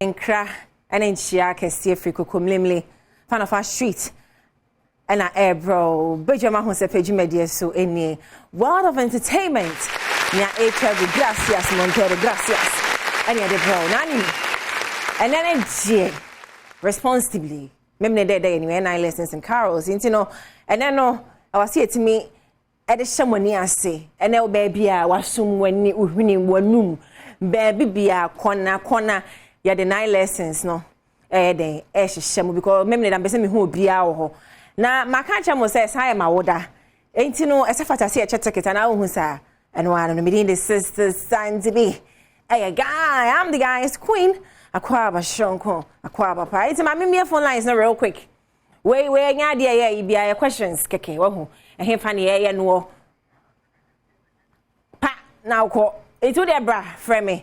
enkra ene nchia kese Africa komlemle Fanafa Street ena bro Badwam Ahosepe jumedie so eni World of Entertainment nya HW gracias Montero gracias eni de bro nani ene nchie responsibly memne de anyway nine lessons and carols into no ene no I was here to me at the shamani ase ene baby a wasum wani uhuni wanum baby bia kona ya the 9 lessons no den hyehyem because memne da bese me hu obia wo ho na maka cha mo say sai ma woda enti no esafata se ticket na wo hu sa eno ano no meeting the sisters sign to be hey guy I'm the guy's queen akwa ba shonko akwa ba pa enti ma me phone lines na real quick we nya de ya bia questions keke wo hu ehe fa ne ye no pa na ko etu de bra frame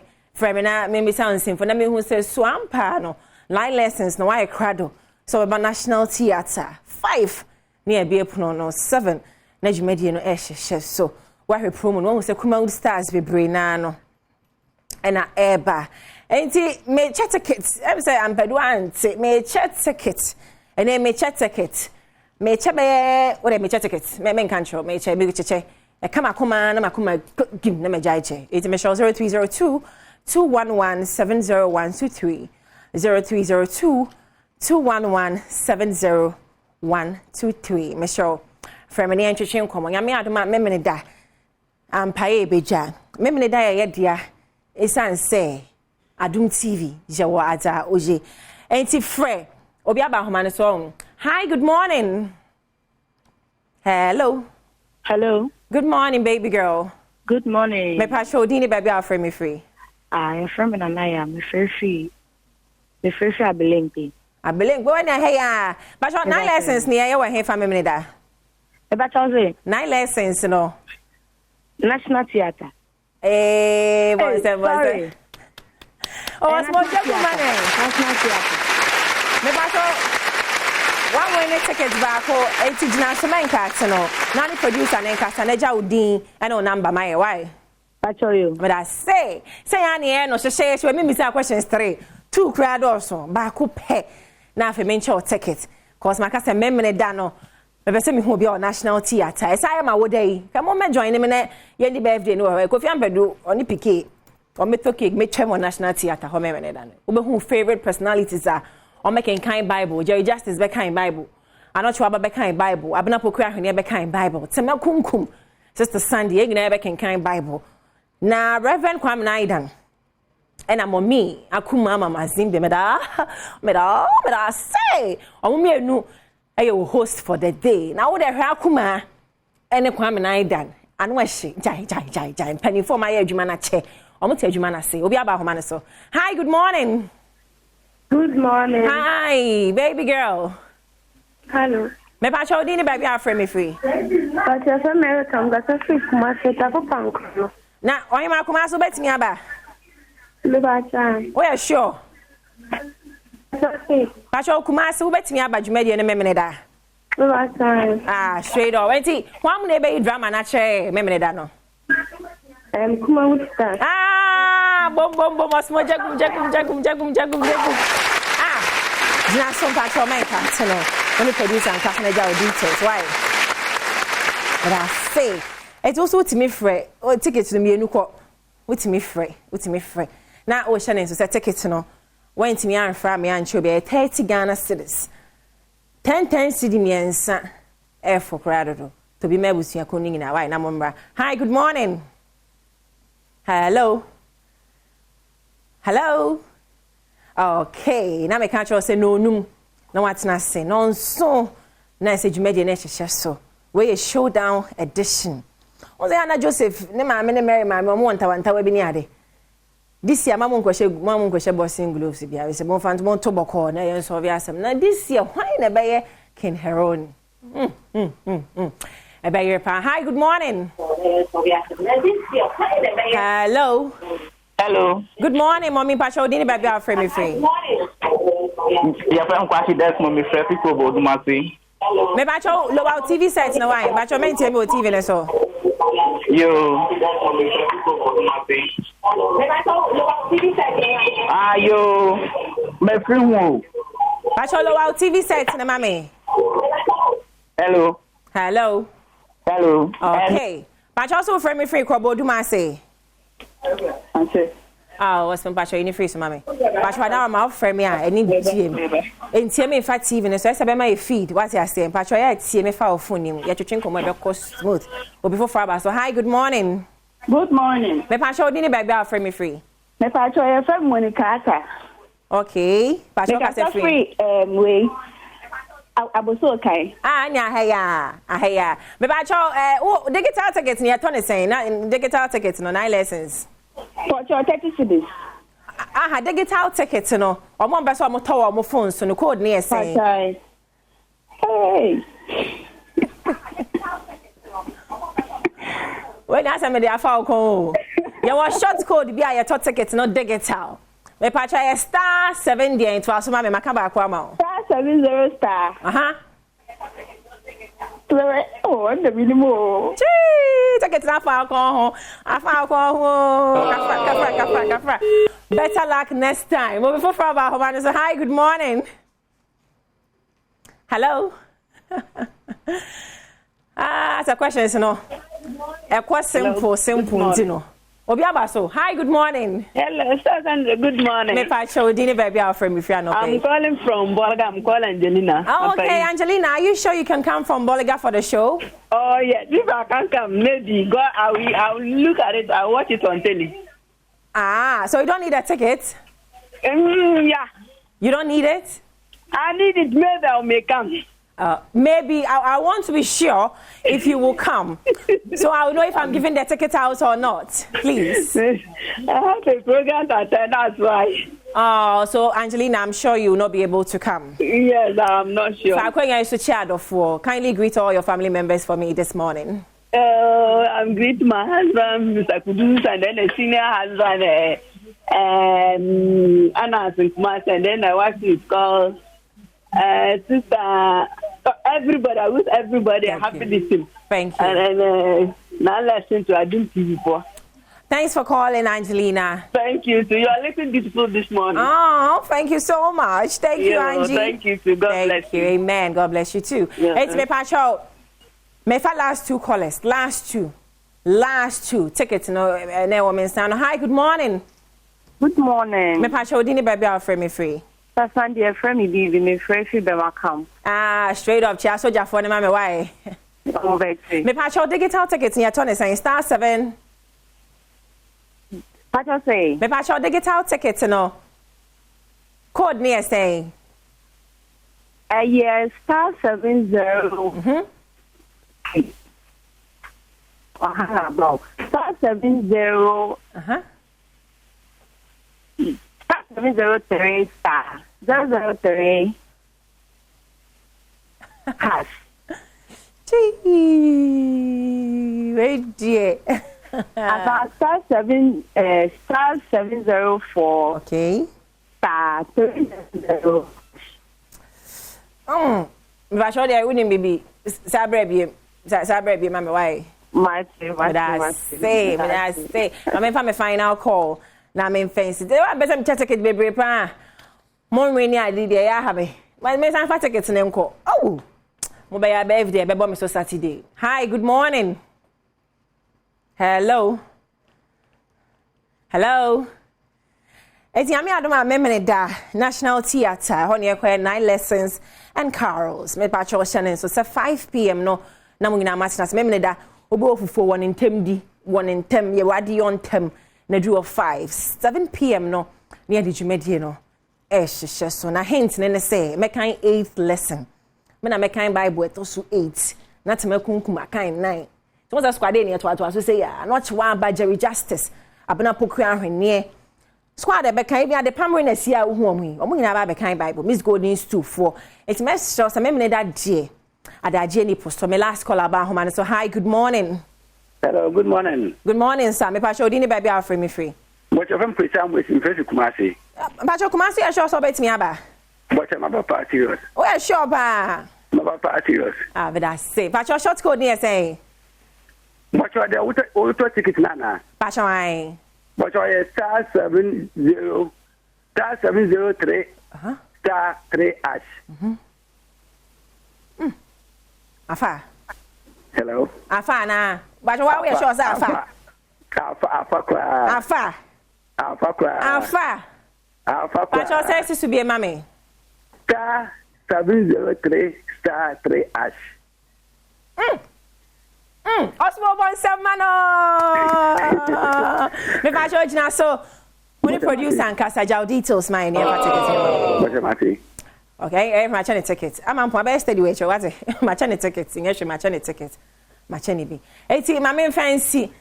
na me sound simple na me hu say so ampa no 9 lessons no why crado so about National Theatre 5 near be epono no 7 na jumedie no hyehyem so why promo no say Kuma Stars be brain na no na eba enti me chat tickets I say am Badwam me chat ticket and then me chat ticket me chabe what me chat ticket me control me che be che e kama kuma na makuma gim na me jai che it me show 0302 211 70123 0302 211-70123. Michelle, from an entry come on. Yami Adom memene da. Paye beja. Memene da ya dia. Esan say Adom TV. Jawa aza oje. Enti fre. Obi aba homa so. Hi, good morning. Hello. Hello. Good morning, baby girl. Good morning. Me pa show dini baby a frame me free. I'm from Anaya. Me free. Me free abelenki. Abelenki. Go na heya. But 9 lessons ni ya wa he family da. E ba choose 9 lessons no. National Theatre. What's that? Oh, it's more job money. National Theatre. Me ba so one way tickets back ho 80 jina so men cast no. Na the producer na cast na ja udin and no number my why. You. But I say ani no she me miss questions 3 2 crowd also back up pe na fe mention ticket cause my cast memene da no be say me hu bi on National Theatre e say ma wo dey come on me join me na ye di birthday no we Kofi Ampedu oni pike o me toke me chem on National Theatre ho memene da no we hu favorite personalities are o make kind Bible Jerry Justice be kind Bible anocho aba be kind Bible abena pokua hwene be kind Bible tema kumkum Sister Sandy e gina be kind Bible na Reverend Kwame Naidan ena mommy akuma mama zimbe meda say omo enu aye host for the day na wo de hwe akuma ene Kwame Naidan anu ahye jai penny for my adwuma na che omo te adwuma na say obi aba homa ne so hi good morning. Good morning. Hi baby girl. Hello. Me pa show dini baby afre me free But you're American but I feel kuma se ta punk. na onye ma kuma so betimi aba Libacha. we are sure Okay. pa show kuma so betimi aba dwumadi ne memene da Libacha. straight up enti kwam na be drama na che memene da no Kuma Stars. Bom osmo jagum jina so pa cho men ka tino when the producer and cast na jaw details why but I say it's also to me free o ticket to me enu ko with me free na o shane so say ticket no went me an fra me an cho be 30 Ghana cedis 10 cedi miensa for crowd to be mebusia ko ningi na why na momra hi good morning hello okay na me catch you say no num na what na say no so na say jumedi na hyehyɛ so we a showdown edition o say Ana Joseph ne ma me ne Mary ma me mo ntawa bi ni ade this year mamu nkwehye boxing gloves bia we say mo fan mo to boko na yen so via asem na this year why na be King Heron hi good morning. Hello. Good morning, mommy. Pacho, dini baby our frame me free. Yeah, I'm quite that's mommy free people bodu masi. Me pacho lo out TV set na why? Pacho me tell me TV na so. Yo. Me pacho lo out TV set. Yo. My friend who. Pacholo out TV set na mami. Hello. Hello. Hello. Okay. Pacho so frame me free krobo do ma say. Answer. Ah, what's my Pacho any free so mami. Pacho na ma frame me any GM. Entie me fa TV no so ese be my feed. What you say? Pacho ya tie me fa phone nim. Ya twetwen komo be cost smooth. Obi for far so hi, good morning. Good morning. Me Pacho di ni baby a frame me free. Me Pacho ya from Monica. Okay. Pacho ka say free. Way. Aboso okay. Anya ahaya. Me Pacho digital tickets ni atone sen na digital tickets no 9 lessons. Pacho 30 cedis. Aha, digital tickets no. Omo mbe so omo to omo phone so no code ni esen. Hey. When I say me dey afa ko. You want short code bi a your ticket no digital. Me Pacho star 7 there into asoma me maka ba kwa ma. Star 70 star. Aha. Oh, the minimum. Gee, ticket na afa ko ho. Kafra. Better luck next time. But before about home, say hi, good morning. Hello. It's a question, you know. A question simple, you know. Obi Abaso, hi, good morning. Hello, Sandra, good morning. Me Pacho, Dini baby, our friend, if you are not. I'm calling from Bolga. I'm calling Angelina. Oh, okay, Angelina, are you sure you can come from Bolga for the show? Oh, yes. If I can come, maybe go. I'll look at it. I'll watch it on telly. Ah, so you don't need a ticket? Yeah. You don't need it? I need it. Maybe I may come. Maybe I want to be sure if you will come, so I will know if I'm giving the ticket out or not. Please. I have a program to attend. That's why. Oh, so Angelina, I'm sure you will not be able to come. Yes, I'm not sure. So kindly greet all your family members for me this morning. I'm greeting my husband, Mr. Kudus, and then a senior husband, Anna Sinkmas, and then my wife is called sister. Everybody, I wish everybody a happy listening. Thank you. And now listen to Adom TV for. Thanks for calling, Angelina. Thank you. So you are looking beautiful this morning. Oh, thank you so much. Thank you, Angie. Thank you. God bless you. Amen. God bless you too. Yeah. It's me, Pacho. Me for last two callers. Last two tickets. No women stand. Hi, good morning. Good morning. Me Pacho, dini baby, I'll frame me free. Sunday, a friend, me free be welcome. Straight up, chia soja for the mama. Why? Oh, me Pacho digital tickets in your turn saying star 7. Pacho say. Me Pacho digital tickets, code near saying. Yes, star 70. Star 70. Star 703 star 003 hash. Wait, dear. About star 704. Okay. Star 300. If I I wouldn't be Sabre, Mamma, why? My say. I'm a final call. Now I'm fancy. They are better to take it, baby. More rainy, I did. I have it. My mess and fat tickets and call. Oh, mobile birthday, baby, so Saturday. Hi, good morning. Hello. It's Yami Adom Memory Da National Theatre. Honey, 9 lessons and carols. Me Pacho Shannon. So 5 p.m. No, Namuna Masters Memory Da. Obo for 1 in 10 1 in 10. You wadi on 10. Na do of 5 7 p.m. no near the Jumedie no so na hint ne say me kan 8th lesson me na me kan Bible to so 8 na te me kunkuma kan 9 so what's squad dey near to so say ya not one by Jerry Justice abena pokua ahwene squad be kan bi ade pamre na sia hu omu nyina ba be kan Bible Miss Golden Stool for it mess so me me that die adaje ni post so me last call about home so hi, good morning. Hello, good morning. Good morning, sir. Me Pacho dini baby I'll free me free. What you from Prisam with in Fresh Kumasi? Pacho Kumasi I sure so bet me aba. What am I about serious? Oh, sure ba. About serious. But I say Pacho short code near say. What you are there auto ticket nana? Pacho I. What you are star 70 star 703 star 3 ash. Afa. Hello. Afa na. But why we sure say afa? Afa. But you say this to be a mammy. Star 703 star 3 ash. Osmo bon semano. Me ba George so when you produce and cast your details my never take it. Okay, my channel ticket. I'm on my steady way what my channel ticket. English my channel ticket. My channel be. Eti my main fancy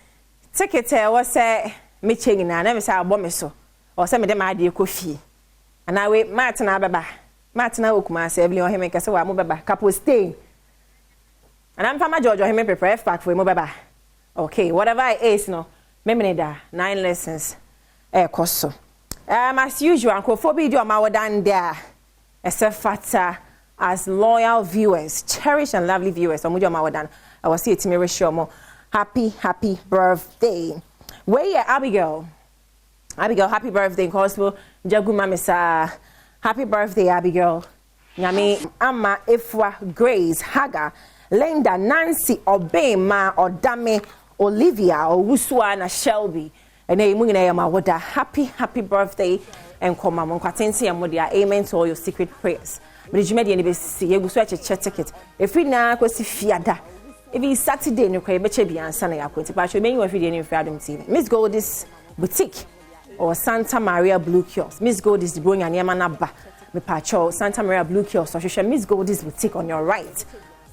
ticket was say me changing na never say abom so. Or say me dem ade kofi. And I wait Martin ababa. Martin okuma say every him make say wa mo baba capo stay. And I'm from George or him prepare pack for mo baba. Okay, whatever it is no. Me da 9 lessons. Koso. As usual, Uncle Phoebe do my dan there. As loyal viewers, cherished and lovely viewers, I will see it me show more. Happy birthday. Where you Abigail? Abigail, happy birthday. Cosmo, Jaguma Misa. Happy birthday, Abigail. Nyame, Amma, Ifwa, Grace, Haga, Linda, Nancy, Obema, Odame, Olivia, Owusua, and Shelby. And happy birthday and come on kwatensi amodia amen to all your secret prayers. But you made any be see you so check ticket. If we na kwesi fiada. If it's Saturday no kwe beche bi ansa na yakwenti pa show me you fit any Adom TV. Miss Goldie's boutique or Santa Maria Blue Kiosk. Miss Goldie's bro nya niam na ba. Me pa cho Santa Maria Blue Kiosk. So show Miss Goldie's boutique on your right.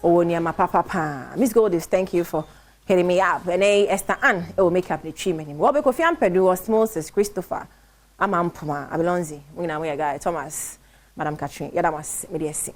Oh niam papa pa. Miss Goldie's, thank you for hitting me up. And Esther Ann, it will make up the tree many. What because Fiampedu was Moses, Christopher, Amampuma, Abilonzi, we know we guy, Thomas, Madam Catherine, Yadamas, Mediasi.